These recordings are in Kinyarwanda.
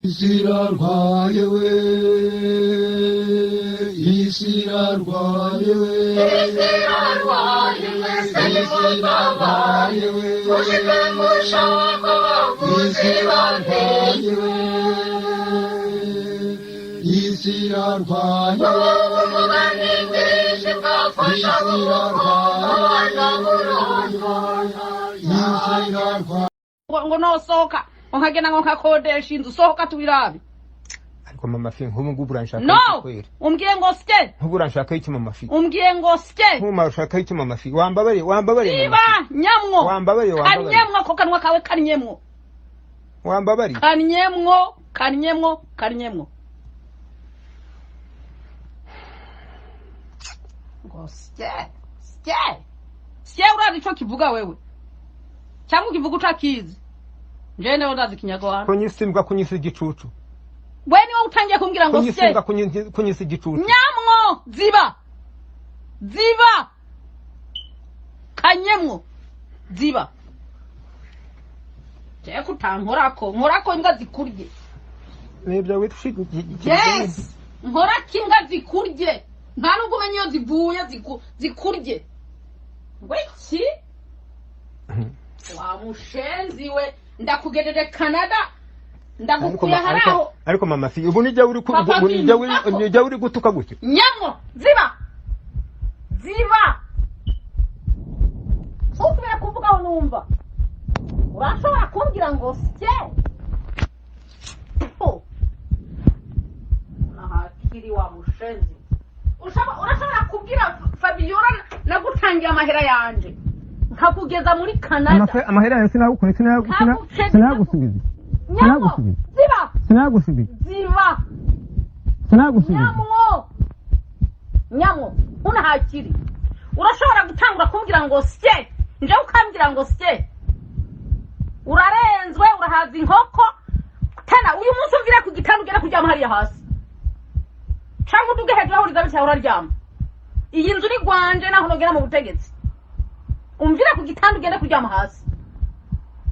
Isirarwaye we, Isirarwaye we, Isirarwaye we, Isirarwaye we, Mushike mushaka Isirarwaye we, Isirarwaye umugani mwinshi bwafasha abana Isirarwaye ngo nosohoka nkagenda ngo nkakodesha inzu sohoka tubirabe ariko mama fi nkubu ngubu uranshaka no kwera umbwiye ngo sike nkubu uranshaka iki mama fi umbwiye ngo sike nkubu urashaka iki mama fi wambabare iba nyamwo wambabare kanyemwo ko kanwa kawe kanyemwo wambabare kanyemwo ngo sike urazi ico kivuga wewe cyangwa kivuga utakizi nje newe ndazi kinyarwanda kunyisimbwa kunyisa igicucu we niwe utangiye kumbwira ngo sike kunyisa igicucu nyamwo ziba kanyemwo ziba je kutankorako nkorako imbwa zikurye nibyo witwa yes nkorako imbwa zikurye nta nubwo umenya iyo zivuye zikurye wiki wa mushenzi we ndakugejeje Canada ndagukuye haraho ariko mama fi ubu nijya uri gutuka gutyo nyamwo ziba ukubera kuvuga aho numva urashobora kumbwira ngo sike kiri wa mushenzi urashobora kubwira Fabiola nagutangiye amahera yanje nkakugeza muri Canada amahera yawe sinagusubiza nyamwo una hakiri urashobora gutangura kumbwira ngo sike nje ukambwira ngo sike urarenzwe urahaza inkoko tena uyu munsi umvire ku gitanda ugera kuryama hariya hasi cyangwa uduge hejuru aho Elizabeth yawe uraryama iyi nzu ni gwanje naho nogera mu butegetsi umvire ku gitanda ugende kuryama hasi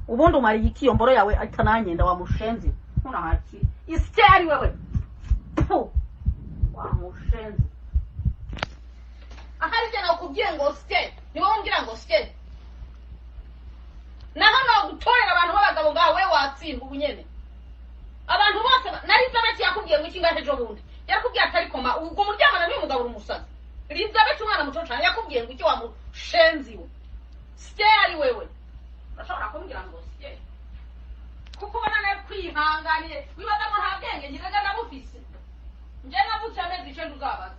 ubundi umara ikiyo mboro yawe atananyenda wa mushenzi una hakiri isike ari wewe wa mushenzi ahari jana ukubwiye ngo sike ni wowe umbwira ngo sike naho no gutorera abantu b'abagabo ngawe watsinda ubunyene abantu bose na Elizabeth yakubwiye ngo ikinga hejo bundi yakubwiye atari koma ubwo muryamana n'uyu mugabo urumusazi Elizabeth umwana muto cyane yakubwiye ngo iki wa mushenzi we sike ari wewe urashobora kumbwira ngo sike kuko ubona nawe kwihanganiye wibaza ngo nta bwenge ngiraga nabufise nje navutse amezi 9 uzabaza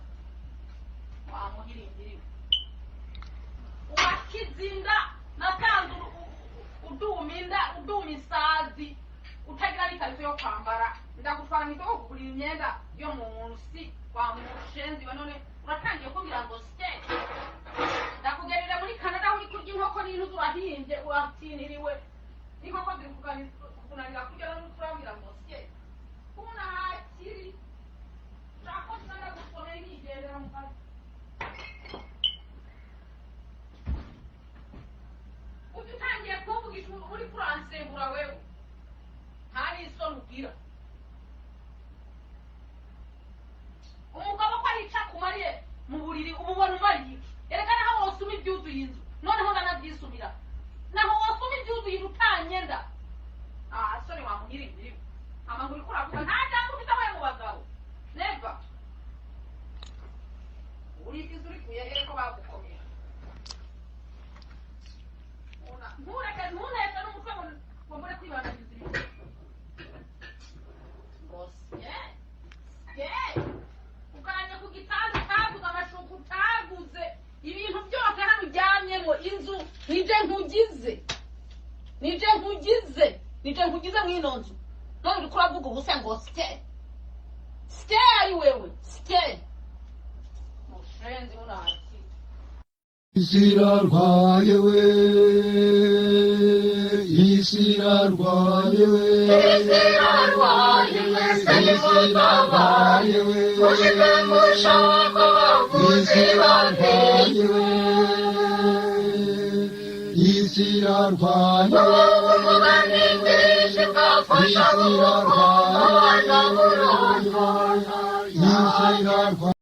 wamuhirindiriwe uwakizinda natanze udumisazi utagira n'ikariso yo kwambara ndagutwara mu isoko kugura imyenda yo mu munsi wa mushenzi wa none uratangiye kumbwira ngo sike ndakugerera muri Canada uri kurya inkoko n'intuzi urahimbye uratiniriwe n'inkoko ziri kukunanira kurya none turabwira ngo sike kuna hakiri shako sana gusomera n'igendera mu kazi utangiye kuvugisha uri kuransembura wewe ntari isoni ubwira umugabo ko arica kumariye mu buriri umubona umariye yerekana aho wasuma ibyuzuye inzu noneho ndanabyisumira naho wasuma ibyuzuye inzu utanyenda soni wamuhirindiriwe amaguru kuravuga nta jambo ufite abaye mu bagabo neva urigize uri kuyahere ko bagukomera ntureke n'umutwe ngo mbure kwibandagiriza ibintu ngo sike ukanya ku gitanda utaguze amashuka utaguze ibintu byose hano uryamyemo inzu nije nkugize mw'ino nzu none uriko uravuga ubusa ngo sike ari wewe sike mushenzi unaki Isirarwaye we, Isirarwaye we, Isirarwaye we, Isirarwaye we, Mushike mushaka Isirarwaye we, Isirarwaye umugani mwinshi bwafasha abana isi irarwaye